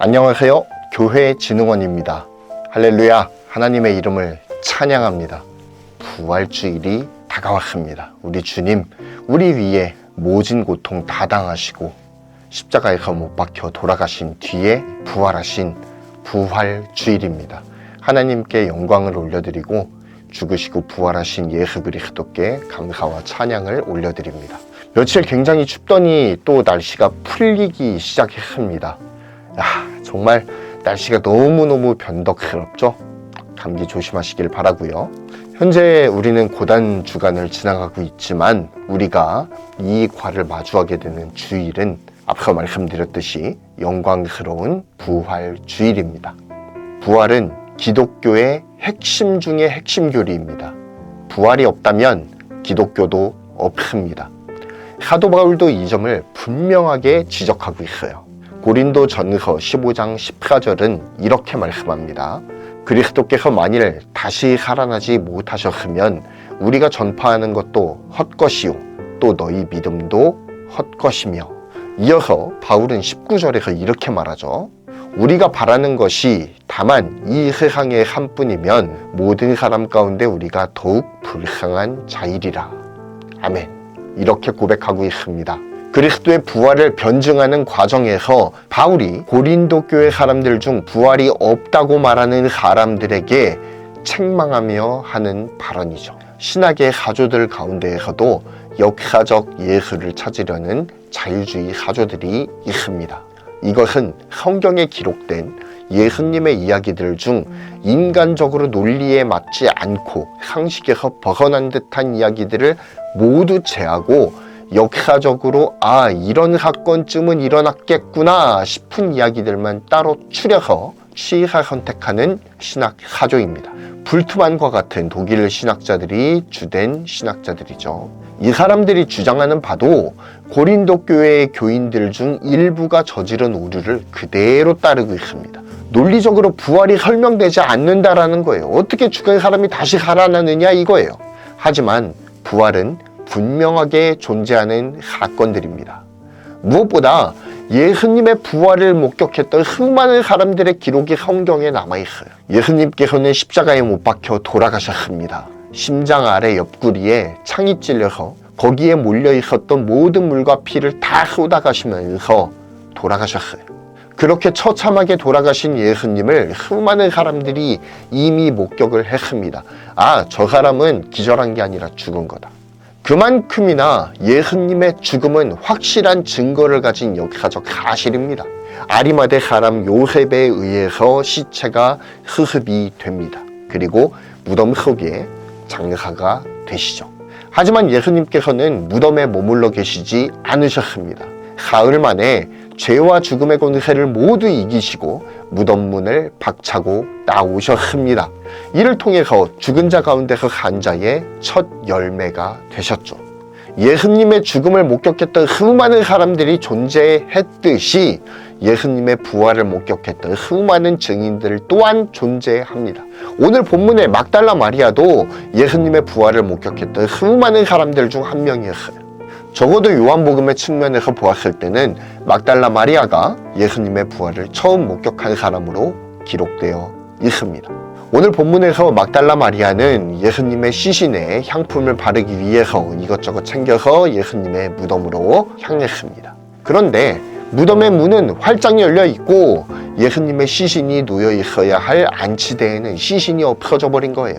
안녕하세요. 교회진흥원입니다. 할렐루야, 하나님의 이름을 찬양합니다. 부활주일이 다가왔습니다. 우리 주님, 우리 위에 모진 고통 다 당하시고 십자가에서 못 박혀 돌아가신 뒤에 부활하신 부활주일입니다. 하나님께 영광을 올려드리고 죽으시고 부활하신 예수 그리스도께 감사와 찬양을 올려드립니다. 며칠 굉장히 춥더니 또 날씨가 풀리기 시작했습니다. 정말 날씨가 너무너무 변덕스럽죠? 감기 조심하시길 바라고요. 현재 우리는 고단 주간을 지나가고 있지만 우리가 이 과를 마주하게 되는 주일은 앞서 말씀드렸듯이 영광스러운 부활주일입니다. 부활은 기독교의 핵심 중의 핵심 교리입니다. 부활이 없다면 기독교도 없습니다. 사도 바울도 이 점을 분명하게 지적하고 있어요. 고린도 전서 15장 14절은 이렇게 말씀합니다. 그리스도께서 만일 다시 살아나지 못하셨으면 우리가 전파하는 것도 헛것이요 또 너희 믿음도 헛것이며, 이어서 바울은 19절에서 이렇게 말하죠. 우리가 바라는 것이 다만 이 세상의 삶뿐이면 모든 사람 가운데 우리가 더욱 불쌍한 자이리라. 아멘. 이렇게 고백하고 있습니다. 그리스도의 부활을 변증하는 과정에서 바울이 고린도 교회 사람들 중 부활이 없다고 말하는 사람들에게 책망하며 하는 발언이죠. 신학의 사조들 가운데에서도 역사적 예수를 찾으려는 자유주의 사조들이 있습니다. 이것은 성경에 기록된 예수님의 이야기들 중 인간적으로 논리에 맞지 않고 상식에서 벗어난 듯한 이야기들을 모두 제하고 역사적으로 이런 사건쯤은 일어났겠구나 싶은 이야기들만 따로 추려서 취사 선택하는 신학 사조입니다. 불트만과 같은 독일 신학자들이 주된 신학자들이죠. 이 사람들이 주장하는 바도 고린도 교회의 교인들 중 일부가 저지른 오류를 그대로 따르고 있습니다. 논리적으로 부활이 설명되지 않는다라는 거예요. 어떻게 죽은 사람이 다시 살아나느냐 이거예요. 하지만 부활은 분명하게 존재하는 사건들입니다. 무엇보다 예수님의 부활을 목격했던 수많은 사람들의 기록이 성경에 남아있어요. 예수님께서는 십자가에 못 박혀 돌아가셨습니다. 심장 아래 옆구리에 창이 찔려서 거기에 몰려있었던 모든 물과 피를 다 쏟아가시면서 돌아가셨어요. 그렇게 처참하게 돌아가신 예수님을 수많은 사람들이 이미 목격을 했습니다. 저 사람은 기절한 게 아니라 죽은 거다. 그만큼이나 예수님의 죽음은 확실한 증거를 가진 역사적 사실입니다. 아리마대 사람 요셉에 의해서 시체가 수습이 됩니다. 그리고 무덤 속에 장사가 되시죠. 하지만 예수님께서는 무덤에 머물러 계시지 않으셨습니다. 사흘 만에 죄와 죽음의 권세를 모두 이기시고 무덤 문을 박차고 나오셨습니다. 이를 통해서 죽은 자 가운데서 산 자의 첫 열매가 되셨죠. 예수님의 죽음을 목격했던 수많은 사람들이 존재했듯이 예수님의 부활을 목격했던 수많은 증인들 또한 존재합니다. 오늘 본문의 막달라 마리아도 예수님의 부활을 목격했던 수많은 사람들 중 한 명이었어요. 적어도 요한복음의 측면에서 보았을 때는 막달라 마리아가 예수님의 부활을 처음 목격한 사람으로 기록되어 있습니다. 오늘 본문에서 막달라 마리아는 예수님의 시신에 향품을 바르기 위해서 이것저것 챙겨서 예수님의 무덤으로 향했습니다. 그런데 무덤의 문은 활짝 열려 있고 예수님의 시신이 놓여 있어야 할 안치대에는 시신이 없어져 버린 거예요.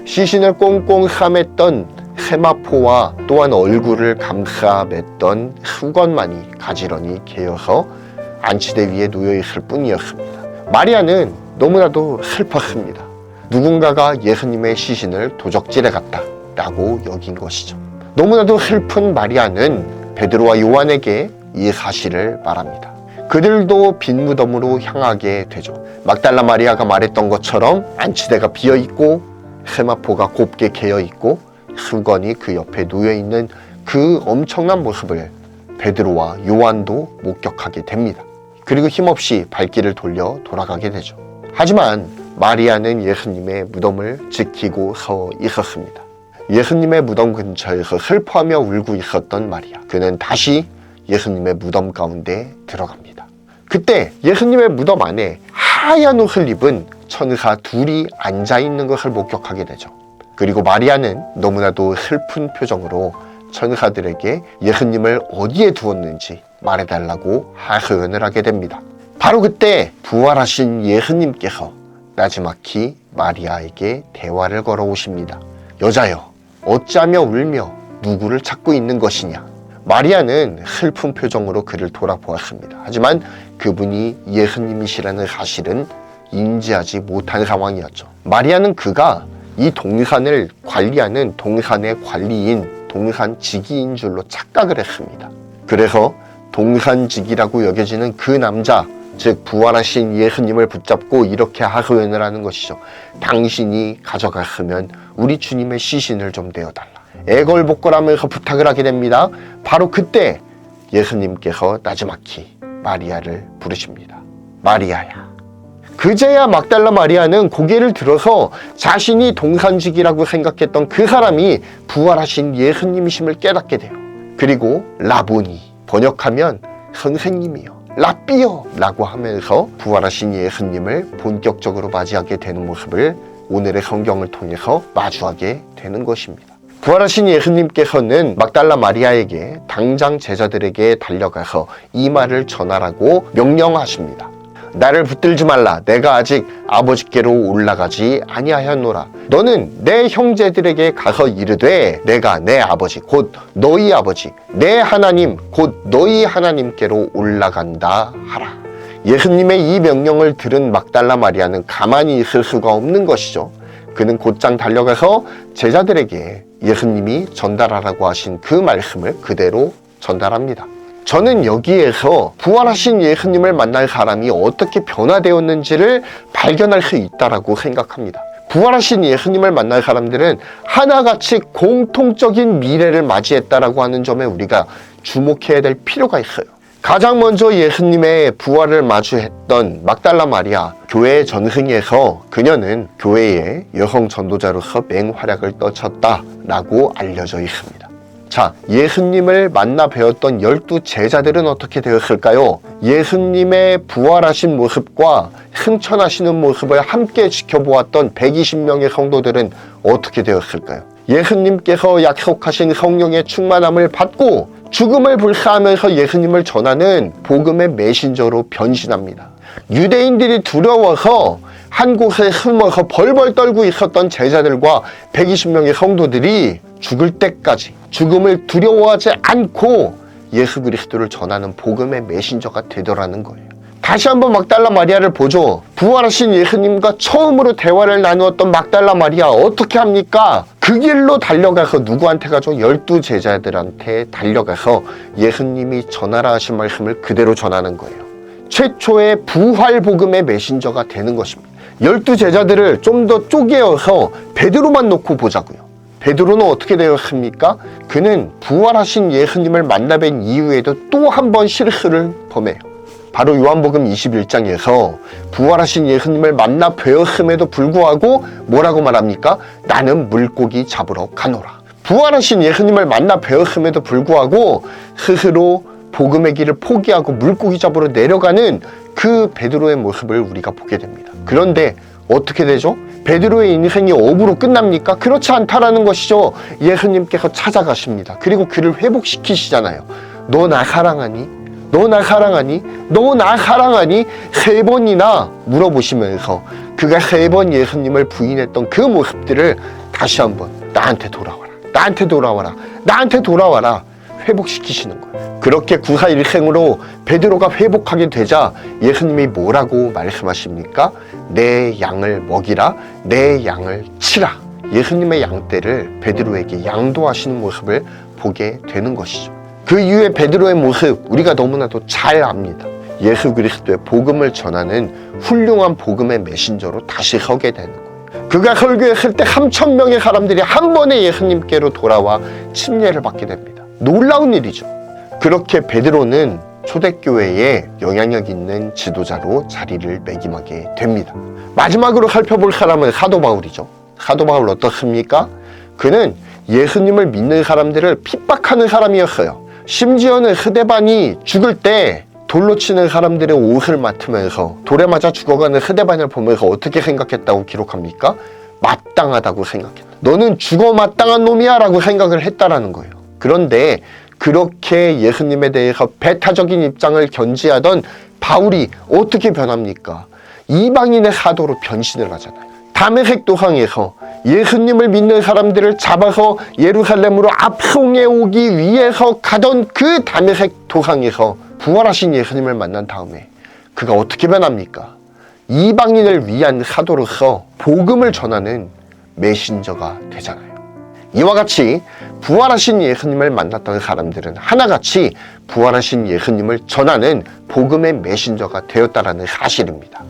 시신을 꽁꽁 싸맸던 세마포와 또한 얼굴을 감싸 맸던 수건만이 가지런히 개어서 안치대 위에 놓여있을 뿐이었습니다. 마리아는 너무나도 슬펐습니다. 누군가가 예수님의 시신을 도적질해 갔다 라고 여긴 것이죠. 너무나도 슬픈 마리아는 베드로와 요한에게 이 사실을 말합니다. 그들도 빈 무덤으로 향하게 되죠. 막달라 마리아가 말했던 것처럼 안치대가 비어있고 세마포가 곱게 개어있고 수건이 그 옆에 놓여있는 그 엄청난 모습을 베드로와 요한도 목격하게 됩니다. 그리고 힘없이 발길을 돌려 돌아가게 되죠. 하지만 마리아는 예수님의 무덤을 지키고 서 있었습니다. 예수님의 무덤 근처에서 슬퍼하며 울고 있었던 마리아. 그는 다시 예수님의 무덤 가운데 들어갑니다. 그때 예수님의 무덤 안에 하얀 옷을 입은 천사 둘이 앉아있는 것을 목격하게 되죠. 그리고 마리아는 너무나도 슬픈 표정으로 천사들에게 예수님을 어디에 두었는지 말해달라고 하소연을 하게 됩니다. 바로 그때 부활하신 예수님께서 나지막히 마리아에게 대화를 걸어오십니다. 여자여, 어찌하며 울며 누구를 찾고 있는 것이냐? 마리아는 슬픈 표정으로 그를 돌아보았습니다. 하지만 그분이 예수님이시라는 사실은 인지하지 못한 상황이었죠. 마리아는 그가 이 동산을 관리하는 동산의 관리인 동산지기인 줄로 착각을 했습니다. 그래서 동산지기라고 여겨지는 그 남자, 즉 부활하신 예수님을 붙잡고 이렇게 하소연을 하는 것이죠. 당신이 가져갔으면 우리 주님의 시신을 좀 내어달라. 애걸복걸하면서 부탁을 하게 됩니다. 바로 그때 예수님께서 나지막히 마리아를 부르십니다. 마리아야. 그제야 막달라 마리아는 고개를 들어서 자신이 동산직이라고 생각했던 그 사람이 부활하신 예수님이심을 깨닫게 돼요. 그리고 라보니, 번역하면 선생님이요, 라삐요 라고 하면서 부활하신 예수님을 본격적으로 맞이하게 되는 모습을 오늘의 성경을 통해서 마주하게 되는 것입니다. 부활하신 예수님께서는 막달라 마리아에게 당장 제자들에게 달려가서 이 말을 전하라고 명령하십니다. 나를 붙들지 말라. 내가 아직 아버지께로 올라가지 아니하였노라. 너는 내 형제들에게 가서 이르되 내가 내 아버지 곧 너희 아버지 내 하나님 곧 너희 하나님께로 올라간다 하라. 예수님의 이 명령을 들은 막달라 마리아는 가만히 있을 수가 없는 것이죠. 그는 곧장 달려가서 제자들에게 예수님이 전달하라고 하신 그 말씀을 그대로 전달합니다. 저는 여기에서 부활하신 예수님을 만날 사람이 어떻게 변화되었는지를 발견할 수 있다고 생각합니다. 부활하신 예수님을 만날 사람들은 하나같이 공통적인 미래를 맞이했다라고 하는 점에 우리가 주목해야 될 필요가 있어요. 가장 먼저 예수님의 부활을 마주했던 막달라 마리아, 교회 전승에서 그녀는 교회의 여성 전도자로서 맹활약을 떨쳤다라고 알려져 있습니다. 자, 예수님을 만나 배웠던 12 제자들은 어떻게 되었을까요? 예수님의 부활하신 모습과 승천하시는 모습을 함께 지켜보았던 120명의 성도들은 어떻게 되었을까요? 예수님께서 약속하신 성령의 충만함을 받고 죽음을 불사하면서 예수님을 전하는 복음의 메신저로 변신합니다. 유대인들이 두려워서 한 곳에 숨어서 벌벌 떨고 있었던 제자들과 120명의 성도들이 죽을 때까지 죽음을 두려워하지 않고 예수 그리스도를 전하는 복음의 메신저가 되더라는 거예요. 다시 한번 막달라 마리아를 보죠. 부활하신 예수님과 처음으로 대화를 나누었던 막달라 마리아 어떻게 합니까? 그 길로 달려가서 누구한테 가죠? 12 제자들한테 달려가서 예수님이 전하라 하신 말씀을 그대로 전하는 거예요. 최초의 부활 복음의 메신저가 되는 것입니다. 12 제자들을 좀 더 쪼개어서 베드로만 놓고 보자고요. 베드로는 어떻게 되었습니까? 그는 부활하신 예수님을 만나뵌 이후에도 또 한 번 실수를 범해요. 바로 요한복음 21장에서 부활하신 예수님을 만나 뵈었음에도 불구하고 뭐라고 말합니까? 나는 물고기 잡으러 가노라. 부활하신 예수님을 만나 뵈었음에도 불구하고 스스로 복음의 길을 포기하고 물고기 잡으러 내려가는 그 베드로의 모습을 우리가 보게 됩니다. 그런데 어떻게 되죠? 베드로의 인생이 업으로 끝납니까? 그렇지 않다라는 것이죠. 예수님께서 찾아가십니다. 그리고 그를 회복시키시잖아요. 너 나 사랑하니? 너 나 사랑하니? 너 나 사랑하니? 3번이나 물어보시면서 그가 3번 예수님을 부인했던 그 모습들을 다시 한번 나한테 돌아와라. 나한테 돌아와라. 나한테 돌아와라. 회복시키시는 거예요. 그렇게 구사일생으로 베드로가 회복하게 되자 예수님이 뭐라고 말씀하십니까? 내 양을 먹이라, 내 양을 치라. 예수님의 양떼를 베드로에게 양도하시는 모습을 보게 되는 것이죠. 그 이후에 베드로의 모습 우리가 너무나도 잘 압니다. 예수 그리스도의 복음을 전하는 훌륭한 복음의 메신저로 다시 서게 되는 거예요. 그가 설교했을 때 3,000명의 사람들이 한 번에 예수님께로 돌아와 침례를 받게 됩니다. 놀라운 일이죠. 그렇게 베드로는 초대교회에 영향력 있는 지도자로 자리를 매김하게 됩니다. 마지막으로 살펴볼 사람은 사도 바울이죠. 사도 바울 어떻습니까? 그는 예수님을 믿는 사람들을 핍박하는 사람이었어요. 심지어는 스데반이 죽을 때 돌로 치는 사람들의 옷을 맡으면서 돌에 맞아 죽어가는 스데반을 보면서 어떻게 생각했다고 기록합니까? 마땅하다고 생각했다. 너는 죽어 마땅한 놈이야 라고 생각을 했다라는 거예요. 그런데 그렇게 예수님에 대해서 배타적인 입장을 견지하던 바울이 어떻게 변합니까? 이방인의 사도로 변신을 하잖아요. 다메섹 도상에서 예수님을 믿는 사람들을 잡아서 예루살렘으로 압송해 오기 위해서 가던 그 다메섹 도상에서 부활하신 예수님을 만난 다음에 그가 어떻게 변합니까? 이방인을 위한 사도로서 복음을 전하는 메신저가 되잖아요. 이와 같이 부활하신 예수님을 만났던 사람들은 하나같이 부활하신 예수님을 전하는 복음의 메신저가 되었다라는 사실입니다.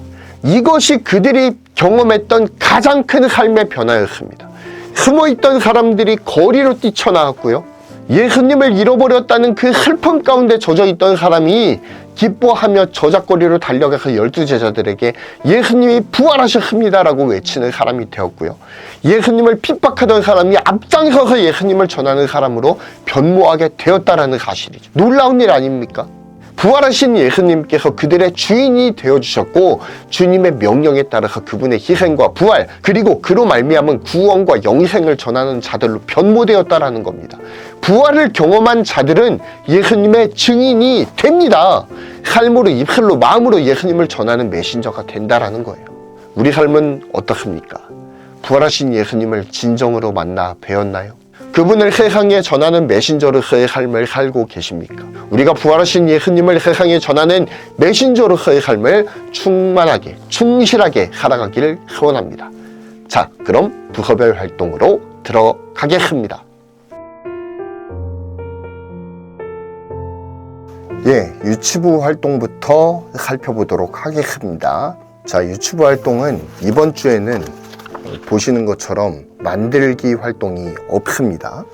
이것이 그들이 경험했던 가장 큰 삶의 변화였습니다. 숨어있던 사람들이 거리로 뛰쳐나왔고요. 예수님을 잃어버렸다는 그 슬픔 가운데 젖어있던 사람이 기뻐하며 저작거리로 달려가서 12제자들에게 예수님이 부활하셨습니다라고 외치는 사람이 되었고요. 예수님을 핍박하던 사람이 앞장서서 예수님을 전하는 사람으로 변모하게 되었다라는 사실이죠. 놀라운 일 아닙니까? 부활하신 예수님께서 그들의 주인이 되어주셨고 주님의 명령에 따라서 그분의 희생과 부활 그리고 그로 말미암은 구원과 영생을 전하는 자들로 변모되었다라는 겁니다. 부활을 경험한 자들은 예수님의 증인이 됩니다. 삶으로 입술로 마음으로 예수님을 전하는 메신저가 된다라는 거예요. 우리 삶은 어떻습니까? 부활하신 예수님을 진정으로 만나 뵈었나요? 그분을 세상에 전하는 메신저로서의 삶을 살고 계십니까? 우리가 부활하신 예수님을 세상에 전하는 메신저로서의 삶을 충만하게, 충실하게 살아가기를 소원합니다. 자, 그럼 부서별 활동으로 들어가겠습니다. 유치부 활동부터 살펴보도록 하겠습니다. 자, 유치부 활동은 이번 주에는 보시는 것처럼 만들기 활동이 없습니다.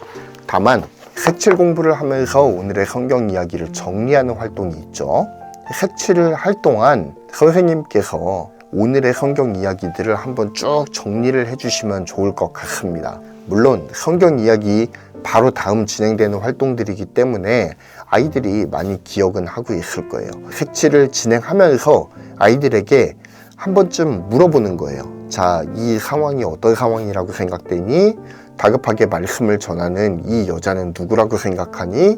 다만 색칠 공부를 하면서 오늘의 성경 이야기를 정리하는 활동이 있죠. 색칠을 할 동안 선생님께서 오늘의 성경 이야기들을 한번 쭉 정리를 해주시면 좋을 것 같습니다. 물론 성경 이야기 바로 다음 진행되는 활동들이기 때문에 아이들이 많이 기억은 하고 있을 거예요. 색칠을 진행하면서 아이들에게 한 번쯤 물어보는 거예요. 자, 이 상황이 어떤 상황이라고 생각되니? 다급하게 말씀을 전하는 이 여자는 누구라고 생각하니?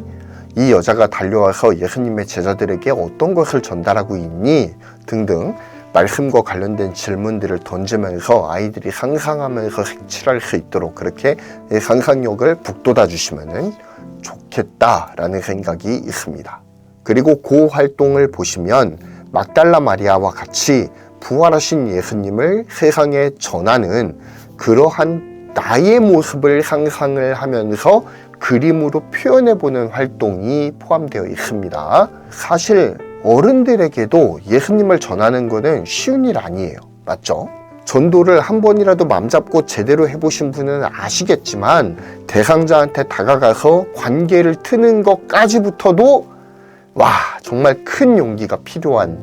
이 여자가 달려와서 예수님의 제자들에게 어떤 것을 전달하고 있니? 등등 말씀과 관련된 질문들을 던지면서 아이들이 상상하면서 색칠할 수 있도록 그렇게 상상력을 북돋아 주시면 좋겠다라는 생각이 있습니다. 그리고 그 활동을 보시면 막달라 마리아와 같이 부활하신 예수님을 세상에 전하는 그러한 나의 모습을 상상을 하면서 그림으로 표현해보는 활동이 포함되어 있습니다. 사실 어른들에게도 예수님을 전하는 것은 쉬운 일 아니에요. 맞죠? 전도를 한 번이라도 맘잡고 제대로 해보신 분은 아시겠지만 대상자한테 다가가서 관계를 트는 것까지부터도 정말 큰 용기가 필요한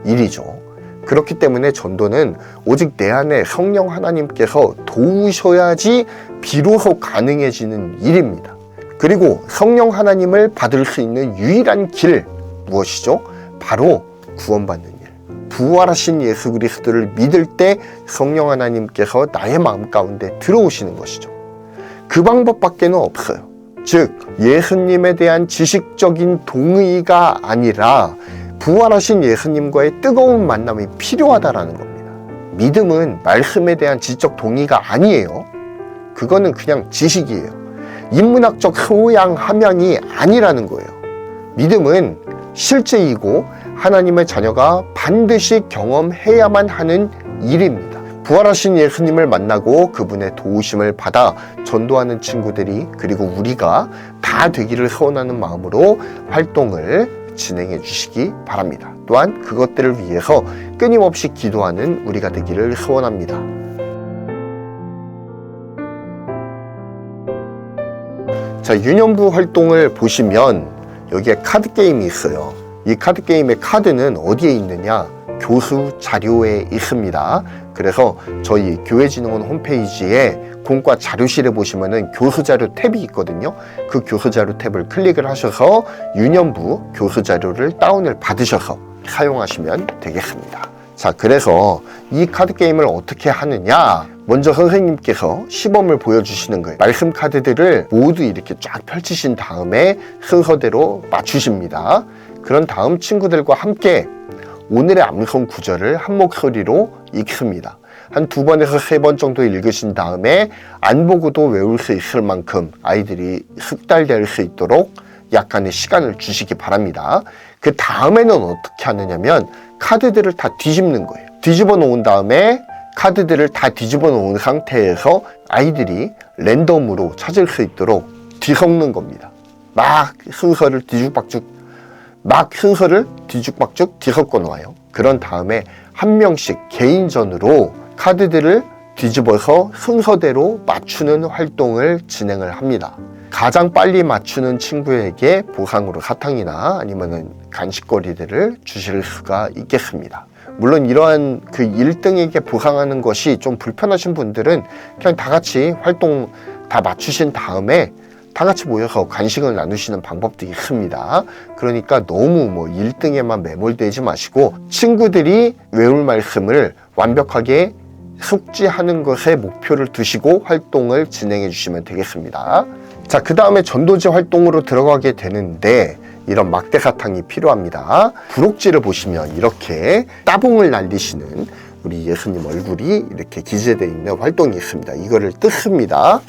일이죠. 그렇기 때문에 전도는 오직 내 안에 성령 하나님께서 도우셔야지 비로소 가능해지는 일입니다. 그리고 성령 하나님을 받을 수 있는 유일한 길 무엇이죠? 바로 구원받는 일. 부활하신 예수 그리스도를 믿을 때 성령 하나님께서 나의 마음 가운데 들어오시는 것이죠. 그 방법밖에는 없어요. 즉 예수님에 대한 지식적인 동의가 아니라 부활하신 예수님과의 뜨거운 만남이 필요하다라는 겁니다. 믿음은 말씀에 대한 지적 동의가 아니에요. 그거는 그냥 지식이에요. 인문학적 소양 함양이 아니라는 거예요. 믿음은 실제이고 하나님의 자녀가 반드시 경험해야만 하는 일입니다. 부활하신 예수님을 만나고 그분의 도우심을 받아 전도하는 친구들이 그리고 우리가 다 되기를 소원하는 마음으로 활동을 진행해 주시기 바랍니다. 또한 그것들을 위해서 끊임없이 기도하는 우리가 되기를 소원합니다. 자, 유년부 활동을 보시면 여기에 카드 게임이 있어요. 이 카드 게임의 카드는 어디에 있느냐? 교수 자료에 있습니다. 그래서 저희 교회진흥원 홈페이지에 공과 자료실에 보시면은 교수 자료 탭이 있거든요. 그 교수 자료 탭을 클릭을 하셔서 유년부 교수 자료를 다운을 받으셔서 사용하시면 되겠습니다. 자, 그래서 이 카드 게임을 어떻게 하느냐? 먼저 선생님께서 시범을 보여주시는 거예요. 말씀 카드들을 모두 이렇게 쫙 펼치신 다음에 순서대로 맞추십니다. 그런 다음 친구들과 함께 오늘의 암송 구절을 한 목소리로 읽습니다. 한 2번에서 3번 정도 읽으신 다음에 안 보고도 외울 수 있을 만큼 아이들이 숙달될 수 있도록 약간의 시간을 주시기 바랍니다. 그 다음에는 어떻게 하느냐면 카드들을 다 뒤집는 거예요. 뒤집어 놓은 다음에 카드들을 다 뒤집어 놓은 상태에서 아이들이 랜덤으로 찾을 수 있도록 뒤섞는 겁니다. 막 순서를 뒤죽박죽 뒤섞어 놓아요. 그런 다음에 한 명씩 개인전으로 카드들을 뒤집어서 순서대로 맞추는 활동을 진행을 합니다. 가장 빨리 맞추는 친구에게 보상으로 사탕이나 아니면은 간식거리들을 주실 수가 있겠습니다. 물론 이러한 그 1등에게 보상하는 것이 좀 불편하신 분들은 그냥 다 같이 활동 다 맞추신 다음에 다 같이 모여서 간식을 나누시는 방법도 있습니다. 그러니까 너무 1등에만 매몰되지 마시고 친구들이 외울 말씀을 완벽하게 숙지하는 것에 목표를 두시고 활동을 진행해 주시면 되겠습니다. 자, 그 다음에 전도지 활동으로 들어가게 되는데 이런 막대 사탕이 필요합니다. 부록지를 보시면 이렇게 따봉을 날리시는 우리 예수님 얼굴이 이렇게 기재되어 있는 활동이 있습니다. 이거를 뜯습니다.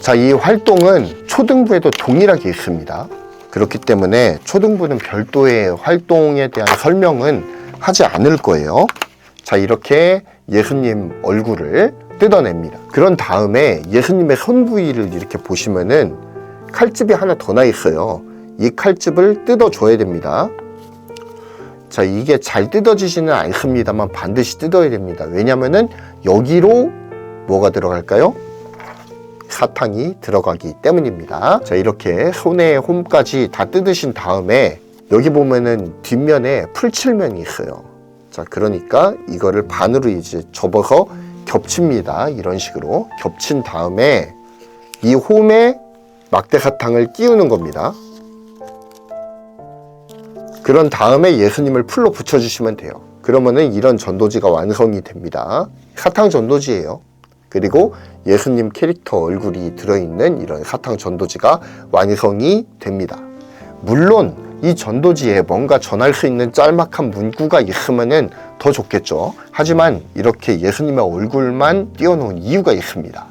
자, 이 활동은 초등부에도 동일하게 있습니다. 그렇기 때문에 초등부는 별도의 활동에 대한 설명은 하지 않을 거예요. 자, 이렇게 예수님 얼굴을 뜯어냅니다. 그런 다음에 예수님의 손 부위를 이렇게 보시면은 칼집이 하나 더 나 있어요. 이 칼집을 뜯어줘야 됩니다. 자, 이게 잘 뜯어지지는 않습니다만 반드시 뜯어야 됩니다. 왜냐면은 여기로 뭐가 들어갈까요? 사탕이 들어가기 때문입니다. 자, 이렇게 손에 홈까지 다 뜯으신 다음에 여기 보면은 뒷면에 풀칠면이 있어요. 자, 그러니까 이거를 반으로 이제 접어서 겹칩니다. 이런 식으로 겹친 다음에 이 홈에 막대 사탕을 끼우는 겁니다. 그런 다음에 예수님을 풀로 붙여주시면 돼요. 그러면은 이런 전도지가 완성이 됩니다. 사탕 전도지예요. 그리고 예수님 캐릭터 얼굴이 들어있는 이런 사탕 전도지가 완성이 됩니다. 물론 이 전도지에 뭔가 전할 수 있는 짤막한 문구가 있으면 더 좋겠죠. 하지만 이렇게 예수님의 얼굴만 띄워놓은 이유가 있습니다.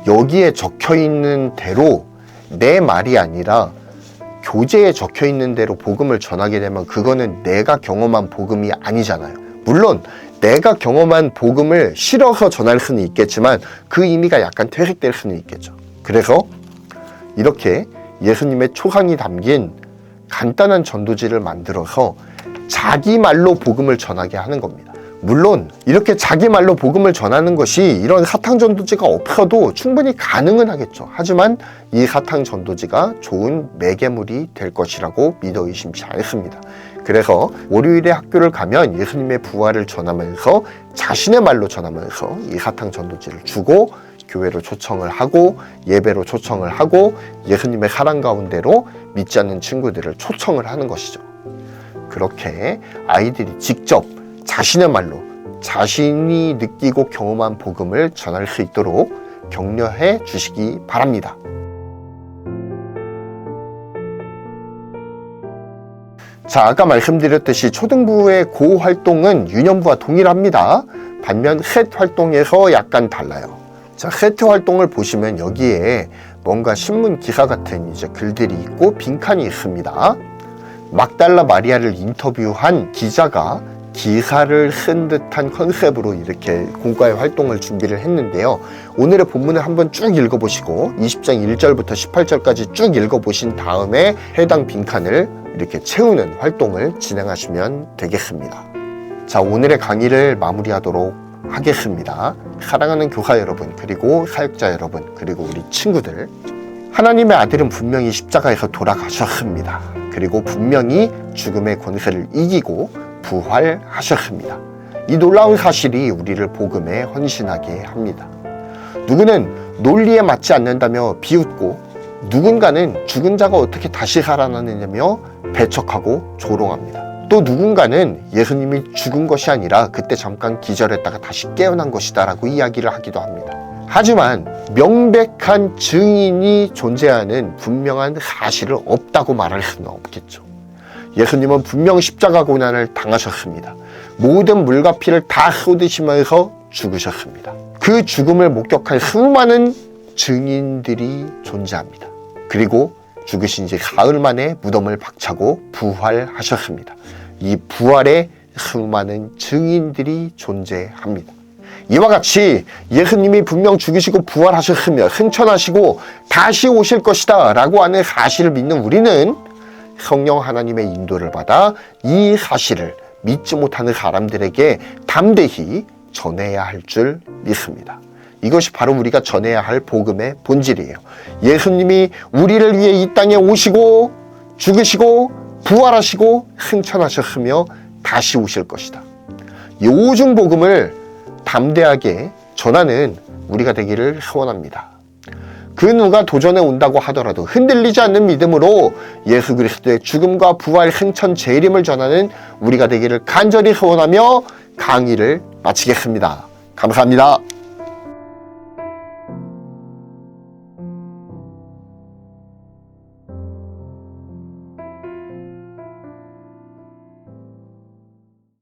여기에 적혀있는 대로 내 말이 아니라 교재에 적혀있는 대로 복음을 전하게 되면 그거는 내가 경험한 복음이 아니잖아요. 물론 내가 경험한 복음을 실어서 전할 수는 있겠지만 그 의미가 약간 퇴색될 수는 있겠죠. 그래서 이렇게 예수님의 초상이 담긴 간단한 전도지를 만들어서 자기 말로 복음을 전하게 하는 겁니다. 물론 이렇게 자기 말로 복음을 전하는 것이 이런 사탕 전도지가 없어도 충분히 가능은 하겠죠. 하지만 이 사탕 전도지가 좋은 매개물이 될 것이라고 믿어 의심치 않습니다. 그래서 월요일에 학교를 가면 예수님의 부활을 전하면서 자신의 말로 전하면서 이 사탕 전도지를 주고 교회로 초청을 하고 예배로 초청을 하고 예수님의 사랑 가운데로 믿지 않는 친구들을 초청을 하는 것이죠. 그렇게 아이들이 직접 자신의 말로 자신이 느끼고 경험한 복음을 전할 수 있도록 격려해 주시기 바랍니다. 자, 아까 말씀드렸듯이 초등부의 고 활동은 유년부와 동일합니다. 반면 셋 활동에서 약간 달라요. 자, 세트 활동을 보시면 여기에 뭔가 신문 기사 같은 이제 글들이 있고 빈칸이 있습니다. 막달라 마리아를 인터뷰한 기자가 기사를 쓴 듯한 컨셉으로 이렇게 공과의 활동을 준비를 했는데요. 오늘의 본문을 한번 쭉 읽어보시고 20장 1절부터 18절까지 쭉 읽어보신 다음에 해당 빈칸을 이렇게 채우는 활동을 진행하시면 되겠습니다. 자, 오늘의 강의를 마무리하도록 하겠습니다. 사랑하는 교사 여러분, 그리고 사역자 여러분, 그리고 우리 친구들, 하나님의 아들은 분명히 십자가에서 돌아가셨습니다. 그리고 분명히 죽음의 권세를 이기고 부활하셨습니다. 이 놀라운 사실이 우리를 복음에 헌신하게 합니다. 누구는 논리에 맞지 않는다며 비웃고, 누군가는 죽은 자가 어떻게 다시 살아나느냐며 배척하고 조롱합니다. 또 누군가는 예수님이 죽은 것이 아니라 그때 잠깐 기절했다가 다시 깨어난 것이다 라고 이야기를 하기도 합니다. 하지만 명백한 증인이 존재하는 분명한 사실을 없다고 말할 수는 없겠죠. 예수님은 분명 십자가 고난을 당하셨습니다. 모든 물과 피를 다 쏟으시면서 죽으셨습니다. 그 죽음을 목격한 수많은 증인들이 존재합니다. 그리고 죽으신 지 사흘 만에 무덤을 박차고 부활하셨습니다. 이 부활에 수많은 증인들이 존재합니다. 이와 같이 예수님이 분명 죽으시고 부활하셨으며 승천하시고 다시 오실 것이다 라고 하는 사실을 믿는 우리는 성령 하나님의 인도를 받아 이 사실을 믿지 못하는 사람들에게 담대히 전해야 할 줄 믿습니다. 이것이 바로 우리가 전해야 할 복음의 본질이에요. 예수님이 우리를 위해 이 땅에 오시고 죽으시고 부활하시고 승천하셨으며 다시 오실 것이다. 이 오중 복음을 담대하게 전하는 우리가 되기를 소원합니다. 그 누가 도전해 온다고 하더라도 흔들리지 않는 믿음으로 예수 그리스도의 죽음과 부활, 승천, 재림을 전하는 우리가 되기를 간절히 소원하며 강의를 마치겠습니다. 감사합니다.